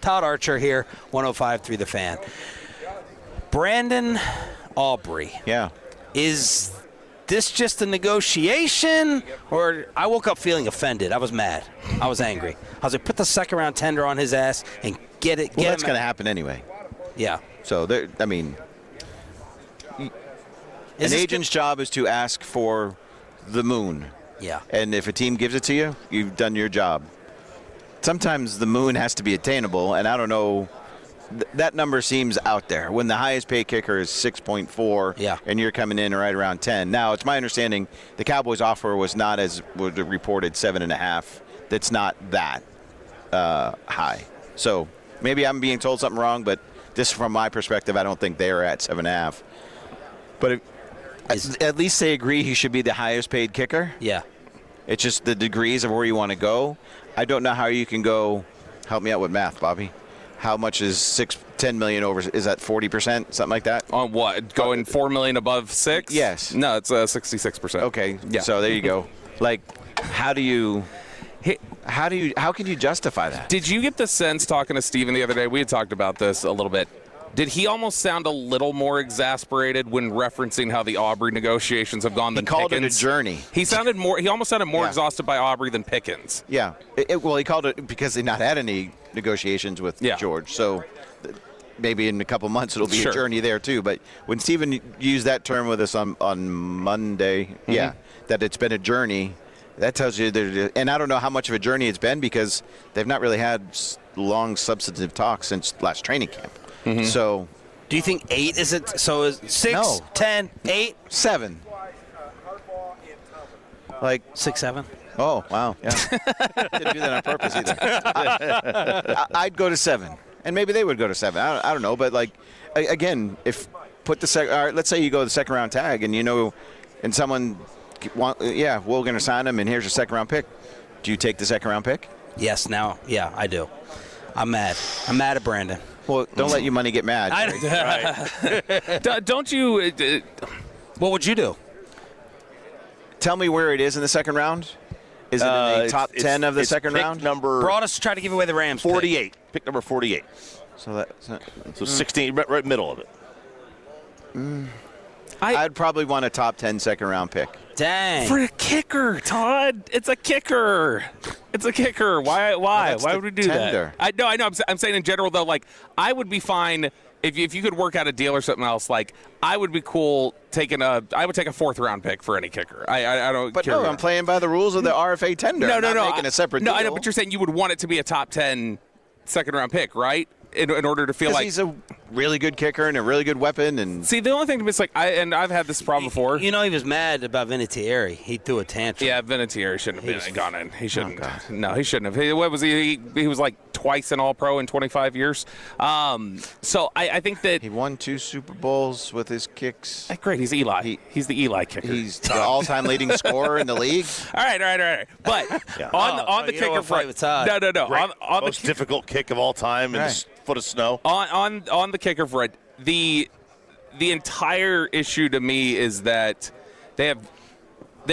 Todd Archer here, 105.3 The Fan. Brandon Aubrey. Yeah. Is this just a negotiation, or I woke up feeling offended? I was mad. I was angry. I was like, put the second-round tender on his ass and get it. Well, that's going to happen anyway. Yeah. So, I mean, an agent's job is to ask for the moon. Yeah. And if a team gives it to you, you've done your job. Sometimes the moon has to be attainable, and I don't know. That number seems out there when the highest paid kicker is 6.4 and you're coming in right around 10. Now, it's my understanding the Cowboys' offer was not as was reported 7.5. That's not that high. So maybe I'm being told something wrong, but this, from my perspective, I don't think they are at 7.5. But at least they agree he should be the highest paid kicker. Yeah. It's just the degrees of where you want to go. I don't know how you can go. Help me out with math, Bobby. How much is $10 million over? Is that 40%, something like that? On what? Going $4 million above 6? Yes. No, it's 66%. Okay. Yeah. So there you go. Like, how can you justify that? Did you get the sense, talking to Steven the other day, we had talked about this a little bit, did he almost sound a little more exasperated when referencing how the Aubrey negotiations have gone than Pickens? He called it a journey. He almost sounded more exhausted by Aubrey than Pickens. Yeah. Well, he called it because they not had any negotiations with George. So maybe in a couple months it'll be a journey there too. But when Steven used that term with us on Monday, that it's been a journey, that tells you that. And I don't know how much of a journey it's been because they've not really had long substantive talks since last training camp. So, do you think 8 is it? So is 6, no. 10, 8, 7? Like 6, 7. Oh wow! Yeah, didn't do that on purpose either. I'd go to 7, and maybe they would go to 7. I don't know, but like again, if put the all right, let's say you go the second round tag, and and someone we're going to sign him, and here's your second round pick. Do you take the second round pick? Yes. Now, I do. I'm mad. I'm mad at Brandon. Well, don't let your money get mad. Don't you? What would you do? Tell me where it is in the second round. Is it in the top 10 of the second round? Brought us to try to give away the Rams. 48. Pick number 48. So 16, right middle of it. I'd probably want a top 10 second round pick. Dang. For a kicker, Todd. It's a kicker. It's a kicker. Why? Why would we do tender. that? I know. I'm saying in general, though, like, I would be fine if you could work out a deal or something else. Like, I would be cool I would take a 4th-round pick for any kicker. I don't But care. no, I'm playing by the rules of the RFA tender. No. I'm not making a separate deal. No, I know, but you're saying you would want it to be a top 10 second-round pick, right? In order to feel like he's a really good kicker and a really good weapon. And see, the only thing is, like, I've had this problem before. He was mad about Vinatieri. He threw a tantrum. Yeah, Vinatieri shouldn't have gone in. He shouldn't. No, he shouldn't have. What was he? He was like twice an All-Pro in 25 years. So I think that he won 2 Super Bowls with his kicks. Great, he's Eli. He's the Eli kicker. He's the all-time leading scorer in the league. All right. But on the kicker front, no. On most difficult kick of all time in a foot of snow. On the kicker front, the entire issue to me is that they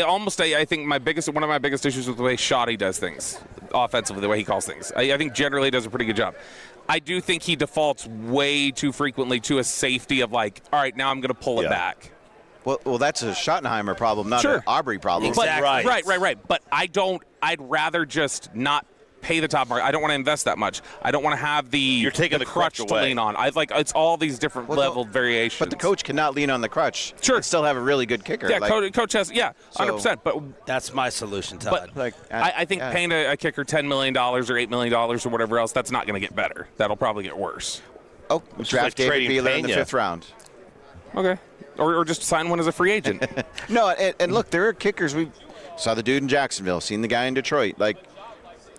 almost, I think one of my biggest issues with the way Shoddy does things offensively, the way he calls things. I think generally does a pretty good job. I do think he defaults way too frequently to a safety of like, all right, now I'm going to pull it back. Well, that's a Schottenheimer problem, not an Aubrey problem. Exactly. Right. But I'd rather just not pay the top mark. I don't want to invest that much. I don't want to have the crutch to lean on. It's all these different level variations. But the coach cannot lean on the crutch. Sure. And still have a really good kicker. Yeah, coach has 100%. But that's my solution, Todd. But I think paying a kicker $10 million or $8 million or whatever else, that's not going to get better. That'll probably get worse. Oh, draft David Beeler in the 5th round. Okay. Or just sign one as a free agent. No, and look, there are kickers. We saw the dude in Jacksonville, seen the guy in Detroit. Like,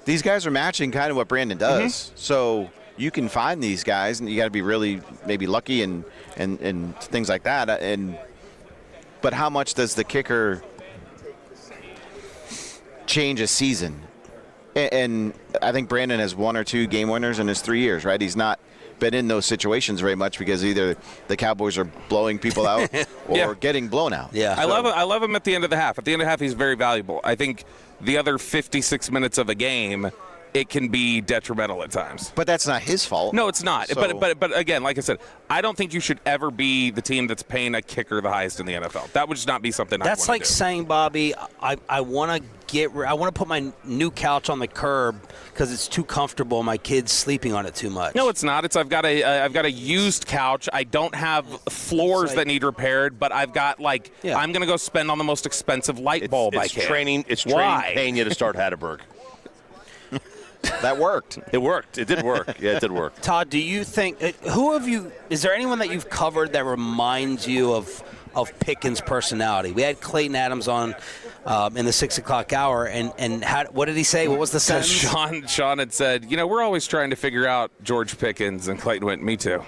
these guys are matching kind of what Brandon does. So you can find these guys, and you got to be really maybe lucky and things like that. But how much does the kicker change a season? And I think Brandon has 1 or 2 game winners in his 3 years, right? He's not been in those situations very much because either the Cowboys are blowing people out or getting blown out. Yeah, I love him at the end of the half. At the end of the half, he's very valuable. I think the other 56 minutes of a game, it can be detrimental at times. But that's not his fault. No, it's not. So, But again, like I said, I don't think you should ever be the team that's paying a kicker the highest in the NFL. That would just not be something I want to do. That's like saying, Bobby, I want to put my new couch on the curb because it's too comfortable. My kid's sleeping on it too much. No, it's not. I've got a used couch. I don't have floors that need repaired, but I've got I'm going to go spend on the most expensive light bulb I can. It's training paying you to start Hatterberg. That worked. It worked. It did work. Yeah, it did work. Todd, do you think is there anyone that you've covered that reminds you of Pickens' personality? We had Clayton Adams on in the 6 o'clock hour, and what did he say? What was the sentence? Shan had said, we're always trying to figure out George Pickens, and Clayton went, me too.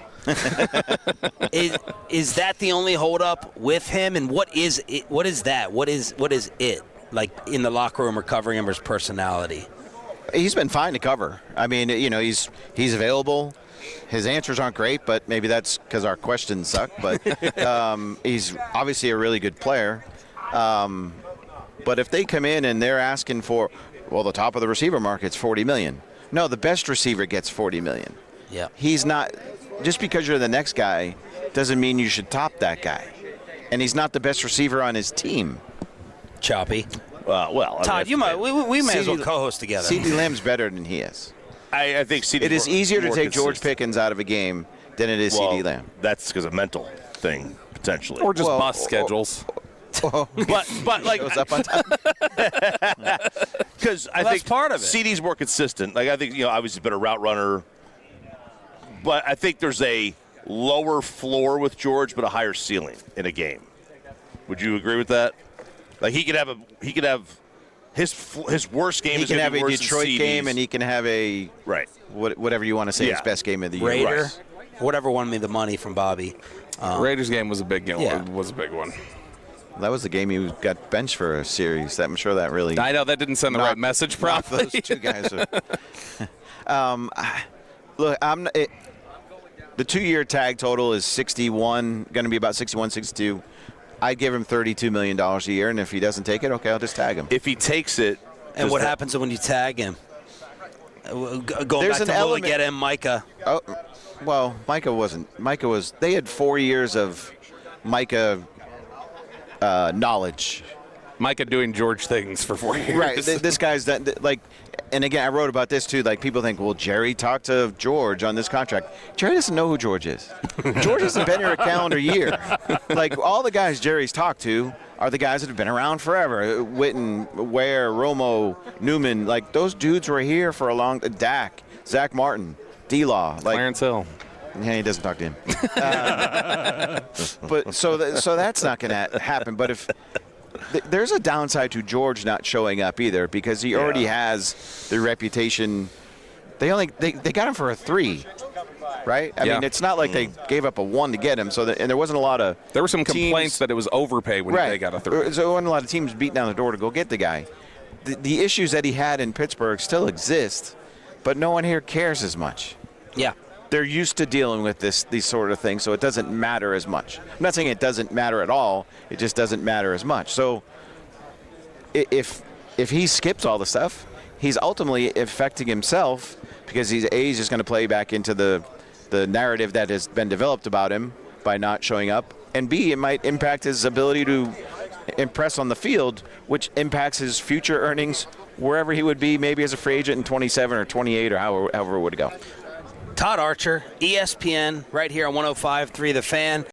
Is that the only holdup with him? And what is it? What is that? What is it like in the locker room or covering him or his personality? He's been fine to cover. I mean, he's available. His answers aren't great, but maybe that's because our questions suck. But he's obviously a really good player. But if they come in and they're asking for, the top of the receiver market's $40 million. No, the best receiver gets $40 million. Yeah. He's not. Just because you're the next guy doesn't mean you should top that guy. And he's not the best receiver on his team. Choppy. Todd, we may as well co-host together. CeeDee Lamb's better than he is. I think CeeDee. It is easier to take George Pickens out of a game than it is CeeDee Lamb. That's because of mental thing potentially, or just bus schedules. But like shows up on time. Because I think part of it. CeeDee's more consistent. Like I think obviously been a route runner, but I think there's a lower floor with George, but a higher ceiling in a game. Would you agree with that? Like he could have his worst game. He is can have be a worse Detroit than game, and he can have a whatever you want to say his best game of the year. Raider, Right. whatever won me the money from Bobby. Raiders game was a big game. Yeah. Was a big one. That was the game he got benched for a series. I'm sure that really. I know that didn't send the right message. Probably those two guys. Look, the 2-year tag total is 61, going to be about 61, 62. I'd give him $32 million a year, and if he doesn't take it, okay, I'll just tag him. If he takes it, and what happens when you tag him? Going There's back an to element. get him, Micah. Oh, well, Micah wasn't. Micah was. They had 4 years of Micah knowledge. Micah doing George things for 4 years. Right. This guy's that like. And again, I wrote about this too. Like people think, well, Jerry talked to George on this contract. Jerry doesn't know who George is. George hasn't been here a calendar year. Like all the guys Jerry's talked to are the guys that have been around forever. Witten, Ware, Romo, Newman. Like those dudes were here for a long. Dak, Zach Martin, D-Law, like Clarence Hill. Yeah, he doesn't talk to him. But so that's not going to happen. But if there's a downside to George not showing up either, because he already has the reputation. They got him for a 3, right? I mean, it's not like they gave up a 1 to get him. So and there wasn't a lot of. There were some complaints that it was overpay when they got a 3. So there wasn't a lot of teams beating down the door to go get the guy. The issues that he had in Pittsburgh still exist, but no one here cares as much. Yeah. They're used to dealing with these sort of things, so it doesn't matter as much. I'm not saying it doesn't matter at all. It just doesn't matter as much. So if he skips all the stuff, he's ultimately affecting himself because he's just going to play back into the narrative that has been developed about him by not showing up, and B, it might impact his ability to impress on the field, which impacts his future earnings wherever he would be, maybe as a free agent in 27 or 28 or however it would go. Todd Archer, ESPN, right here on 105.3 The Fan.